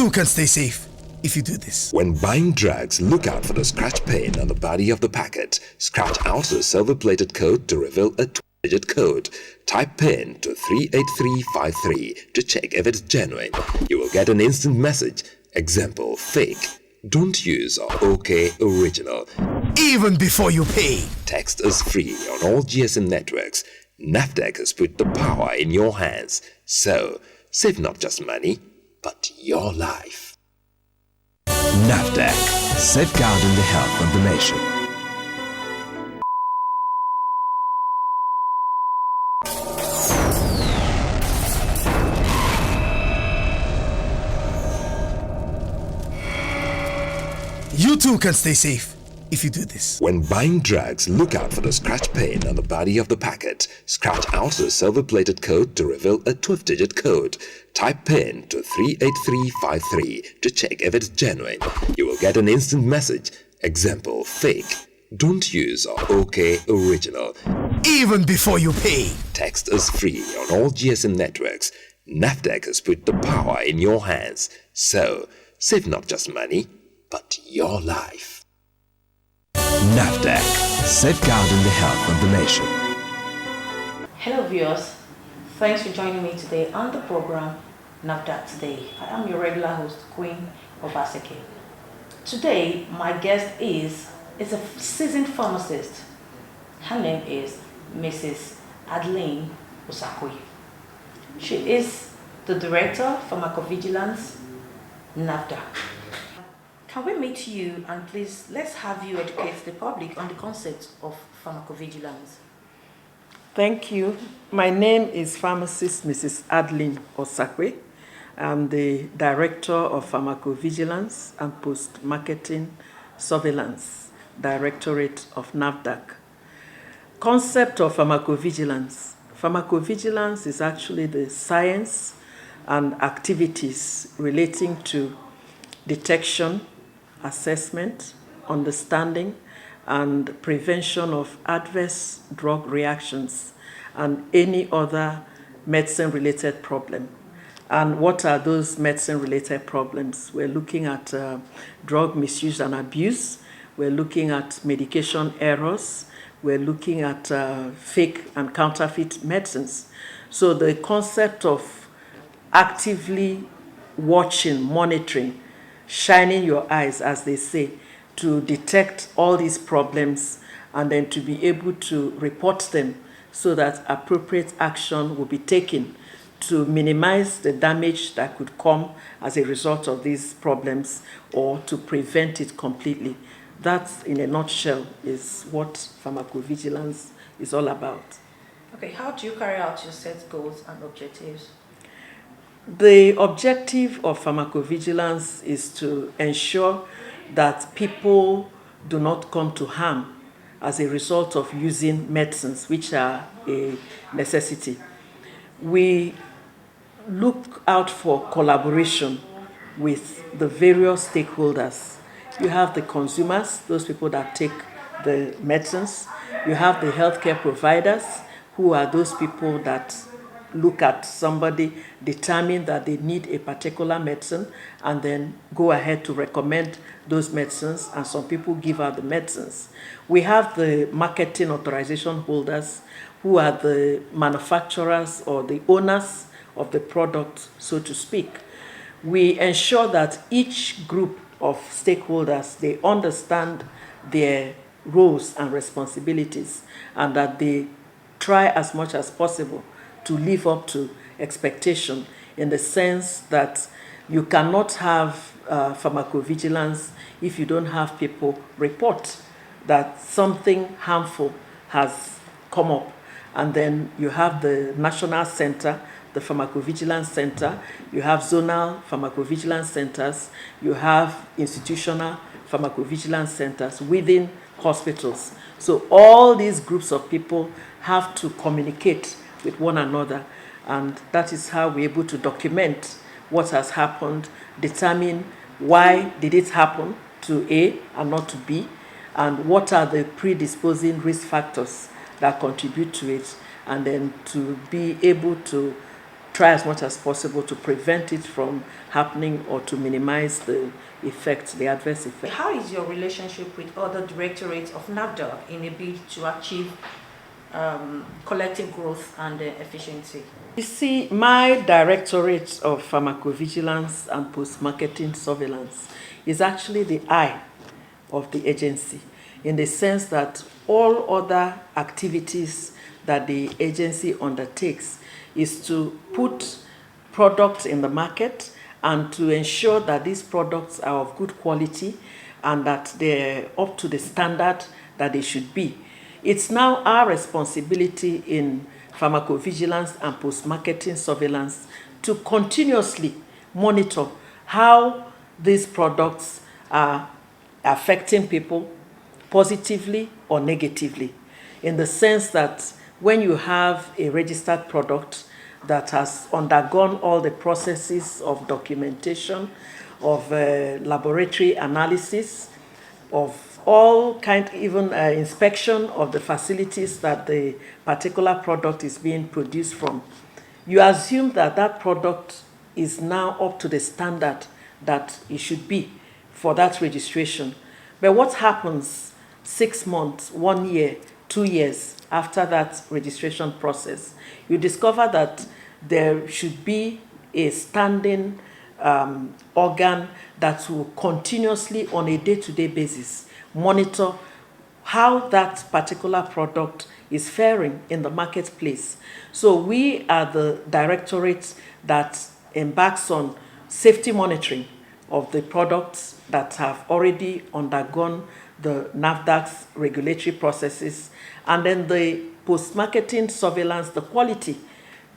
too can stay safe if you do this. When buying drugs, look out for the scratch pin on the body of the packet. Scratch out the silver-plated code to reveal a 2-digit code. Type PIN to 38353 to check if it's genuine. You will get an instant message. Example, fake. Don't use or OK original. Even before you pay. Text is free on all GSM networks. Nafdac has put the power in your hands. So, save not just money, but your life. Nafdac, safeguarding the health of the nation. You too can stay safe if you do this. When buying drugs, look out for the scratch pin on the body of the packet. Scratch out the silver-plated code to reveal a 12-digit code. Type PIN to 38353 to check if it's genuine. You will get an instant message. Example, fake. Don't use or OK original. Even before you pay. Text is free on all GSM networks. Nafdac has put the power in your hands. So, save not just money, but your life. Nafdac, safeguarding the health of the nation. Hello viewers, thanks for joining me today on the program Nafdac Today. I am your regular host, Queen of Asake. Today, my guest is a seasoned pharmacist. Her name is Mrs. Adeline Osakwe. She is the Director of Pharmacovigilance, Nafdac. Can we meet you, and please let's have you educate the public on the concept of pharmacovigilance. Thank you. My name is pharmacist Mrs. Adeline Osakwe. I'm the Director of Pharmacovigilance and Post-Marketing Surveillance, Directorate of Nafdac. Concept of pharmacovigilance. Pharmacovigilance is actually the science and activities relating to detection, assessment, understanding, and prevention of adverse drug reactions and any other medicine-related problem. And what are those medicine-related problems? We're looking at drug misuse and abuse. We're looking at medication errors. We're looking at fake and counterfeit medicines. So the concept of actively watching, monitoring, shining your eyes, as they say, to detect all these problems and then to be able to report them so that appropriate action will be taken to minimize the damage that could come as a result of these problems or to prevent it completely. That, in a nutshell, is what pharmacovigilance is all about. Okay, how do you carry out your set goals and objectives? The objective of pharmacovigilance is to ensure that people do not come to harm as a result of using medicines, which are a necessity. We look out for collaboration with the various stakeholders. You have the consumers, those people that take the medicines. You have the healthcare providers, who are those people that look at somebody, determine that they need a particular medicine, and then go ahead to recommend those medicines, and some people give out the medicines. We have the marketing authorization holders, who are the manufacturers or the owners of the product, so to speak. We ensure that each group of stakeholders, they understand their roles and responsibilities, and that they try as much as possible to live up to expectation, in the sense that you cannot have pharmacovigilance if you don't have people report that something harmful has come up. And then you have the National Center, the Pharmacovigilance Center, you have zonal pharmacovigilance centers, you have institutional pharmacovigilance centers within hospitals. So all these groups of people have to communicate with one another, and that is how we're able to document what has happened, determine why did it happen to A and not to B, and what are the predisposing risk factors that contribute to it, and then to be able to try as much as possible to prevent it from happening or to minimize the effects, the adverse effects. How is your relationship with other directorates of Nafdac in a bid to achieve collective growth and efficiency? You see, my Directorate of Pharmacovigilance and Post-Marketing Surveillance is actually the eye of the agency, in the sense that all other activities that the agency undertakes is to put products in the market and to ensure that these products are of good quality and that they're up to the standard that they should be. It's now our responsibility in pharmacovigilance and post-marketing surveillance to continuously monitor how these products are affecting people positively or negatively, in the sense that when you have a registered product that has undergone all the processes of documentation, of laboratory analysis, of all kind, even inspection of the facilities that the particular product is being produced from, you assume that that product is now up to the standard that it should be for that registration. But what happens 6 months, 1 year, 2 years after that registration process? You discover that there should be a standing organ that will continuously, on a day-to-day basis, monitor how that particular product is faring in the marketplace. So we are the directorate that embarks on safety monitoring of the products that have already undergone the Nafdac's regulatory processes, and then the post-marketing surveillance, the quality,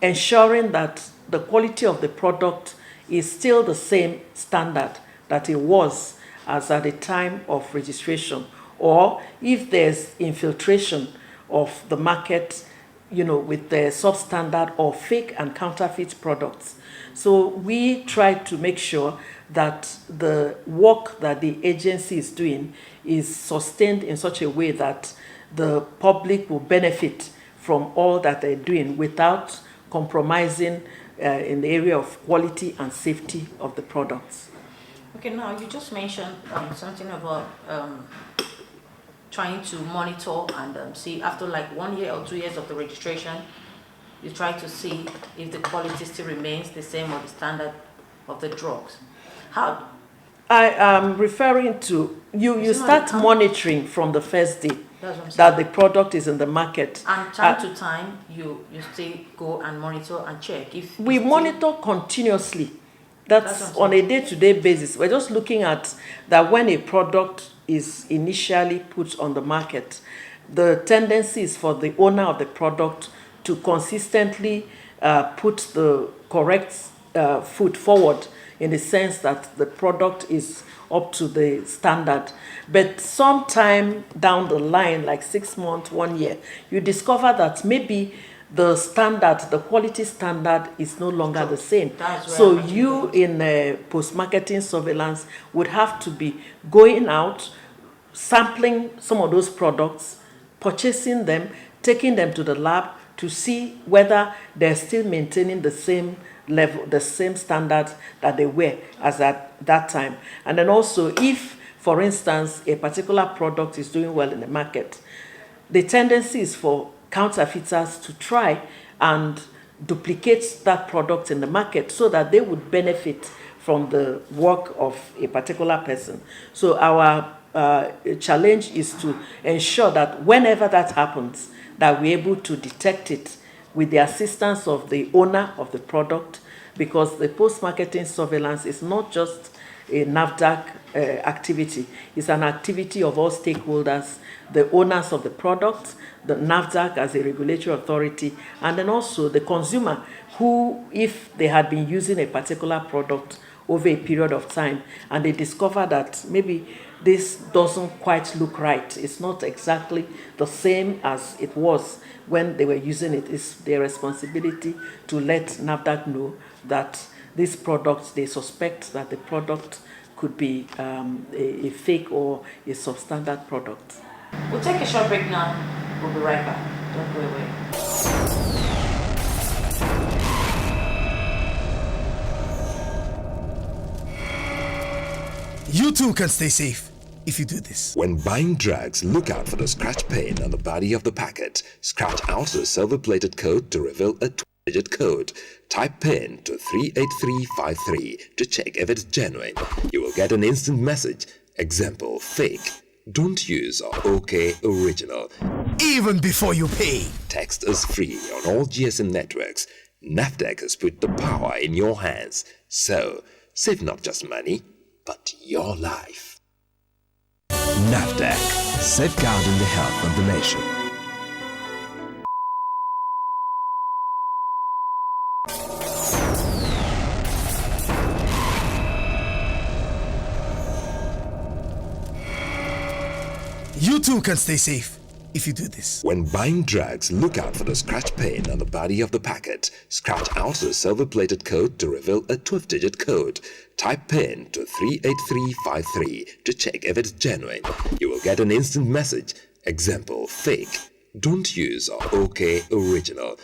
ensuring that the quality of the product is still the same standard that it was as at the time of registration, or if there's infiltration of the market, with the substandard or fake and counterfeit products. So we try to make sure that the work that the agency is doing is sustained in such a way that the public will benefit from all that they're doing without compromising in the area of quality and safety of the products. Okay, now you just mentioned something about trying to monitor and see after like 1 year or 2 years of the registration, you try to see if the quality still remains the same or the standard of the drugs. How? I am referring to, you start monitoring from the first day that the product is in the market. And time to time, you still go and monitor and check. If we monitor continuously. That's on a day-to-day basis. We're just looking at that when a product is initially put on the market, the tendency is for the owner of the product to consistently put the correct foot forward, in the sense that the product is up to the standard. But sometime down the line, like 6 months, 1 year, you discover that maybe the standard, the quality standard is no longer the same. So you in post-marketing surveillance would have to be going out, sampling some of those products, purchasing them, taking them to the lab to see whether they're still maintaining the same level, the same standard that they were as at that time. And then also, if, for instance, a particular product is doing well in the market, the tendency is for counterfeiters to try and duplicate that product in the market so that they would benefit from the work of a particular person. So our challenge is to ensure that whenever that happens, that we're able to detect it with the assistance of the owner of the product, because the post-marketing surveillance is not just a Nafdac activity. It's an activity of all stakeholders, the owners of the product, the Nafdac as a regulatory authority, and then also the consumer who, if they had been using a particular product over a period of time and they discover that maybe this doesn't quite look right, it's not exactly the same as it was when they were using it, it's their responsibility to let Nafdac know that this product, they suspect that the product could be a fake or a substandard product. We'll take a short break now. We'll be right back. Don't go away. You too can stay safe if you do this. When buying drugs, look out for the scratch pin on the body of the packet. Scratch out the silver-plated code to reveal a 12-digit code. Type PIN to 38353 to check if it's genuine. You will get an instant message. Example, fake. Don't use or OK original. Even before you pay. Text is free on all GSM networks. Nafdac has put the power in your hands. So, save not just money, but your life. Nafdac, safeguarding the health of the nation. You too can stay safe if you do this. When buying drugs, look out for the scratch pin on the body of the packet. Scratch out the silver-plated code to reveal a 12-digit code. Type PIN to 38353 to check if it's genuine. You will get an instant message. Example, fake. Don't use or OK original.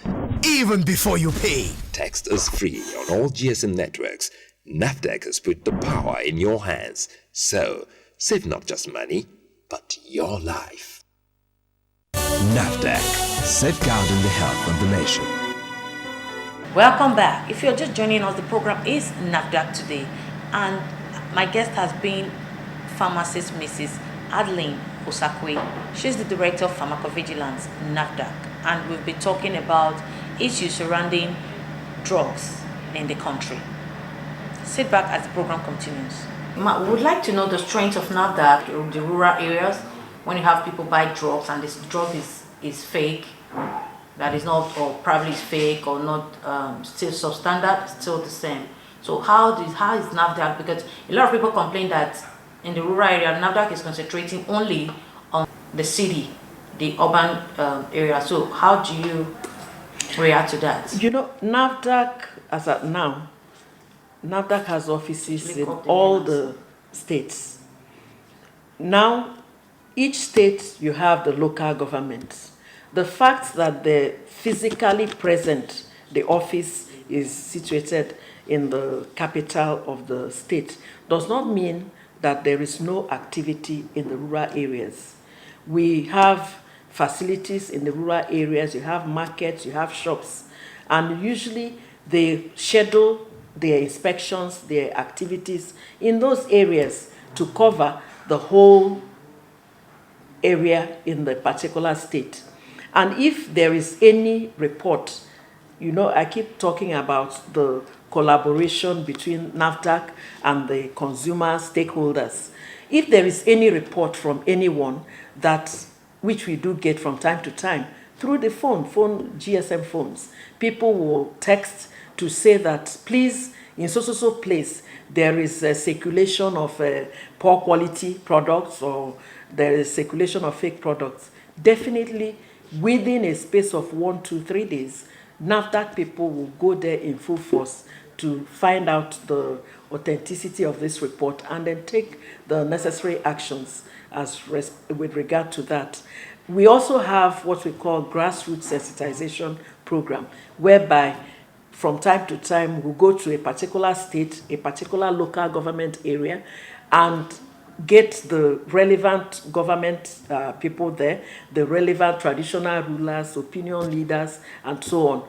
Even before you pay. Text is free on all GSM networks. Nafdac has put the power in your hands. So, save not just money, but your life. Nafdac, safeguarding the health of the nation. Welcome back. If you're just joining us, the program is Nafdac Today, and my guest has been pharmacist Mrs. Adeline Osakwe. She's the director of Pharmacovigilance, Nafdac, and we'll be talking about issues surrounding drugs in the country. Sit back as the program continues. We would like to know the strength of Nafdac in the rural areas when you have people buy drugs and this drug is fake, that is not, or probably is fake or not still substandard, still the same. So how is Nafdac, because a lot of people complain that in the rural area, Nafdac is concentrating only on the city, the urban area. So how do you react to that? You know, Nafdac, as at now, Nafdac has offices in all the states. Now, each state you have the local governments. The fact that they're physically present, the office is situated in the capital of the state, does not mean that there is no activity in the rural areas. We have facilities in the rural areas, you have markets, you have shops, and usually they schedule their inspections, their activities in those areas to cover the whole area in the particular state. And if there is any report, you know, I keep talking about the collaboration between Nafdac and the consumer stakeholders. If there is any report from anyone that, which we do get from time to time, through the phone, GSM phones, people will text to say that, please, in so place, there is a circulation of poor quality products, or there is circulation of fake products. Definitely, within a space of 1, 2, 3 days, Nafdac people will go there in full force to find out the authenticity of this report and then take the necessary actions with regard to that. We also have what we call grassroots sensitization program, whereby from time to time we'll go to a particular state, a particular local government area, and get the relevant government people there, the relevant traditional rulers, opinion leaders, and so on.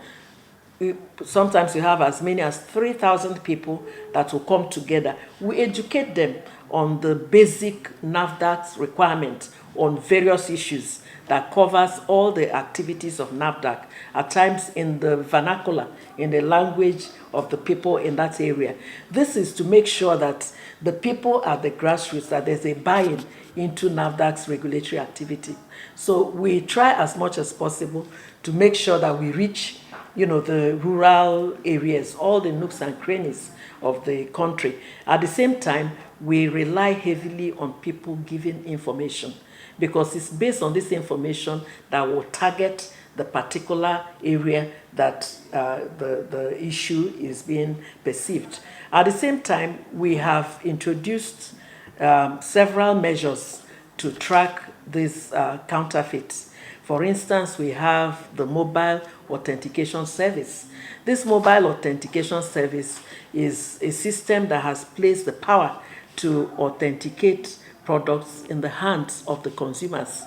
Sometimes you have as many as 3,000 people that will come together. We educate them on the basic Nafdac requirements on various issues that covers all the activities of Nafdac, at times in the vernacular, in the language of the people in that area. This is to make sure that the people at the grassroots, that there's a buy-in into Nafdac's regulatory activity. So we try as much as possible to make sure that we reach, you know, the rural areas, all the nooks and crannies of the country. At the same time, we rely heavily on people giving information, because it's based on this information that will target the particular area that the issue is being perceived. At the same time, we have introduced several measures to track these counterfeits. For instance, we have the mobile authentication service. This mobile authentication service is a system that has placed the power to authenticate products in the hands of the consumers,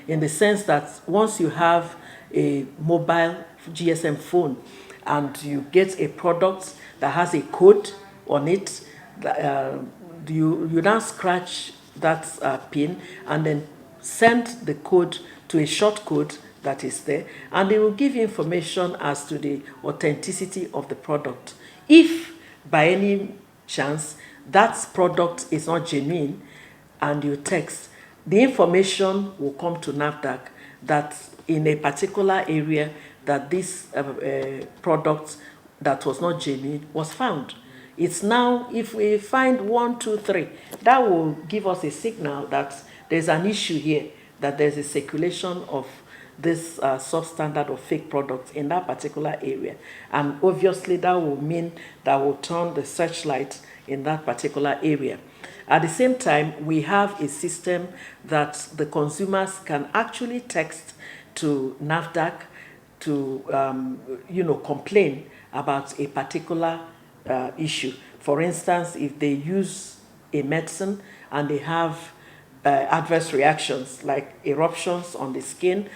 in the sense that once you have a mobile GSM phone and you get a product that has a code on it, you now scratch that pin and then send the code to a short code that is there, and they will give you information as to the authenticity of the product. If by any chance that product is not genuine and you text, the information will come to Nafdac that in a particular area that this product that was not genuine was found. It's now, if we find 1, 2, 3, that will give us a signal that there's an issue here, that there's a circulation of this substandard or fake product in that particular area. And obviously that will mean that will turn the searchlight in that particular area. At the same time, we have a system that the consumers can actually text to Nafdac to complain about a particular issue. For instance, if they use a medicine and they have adverse reactions like eruptions on the skin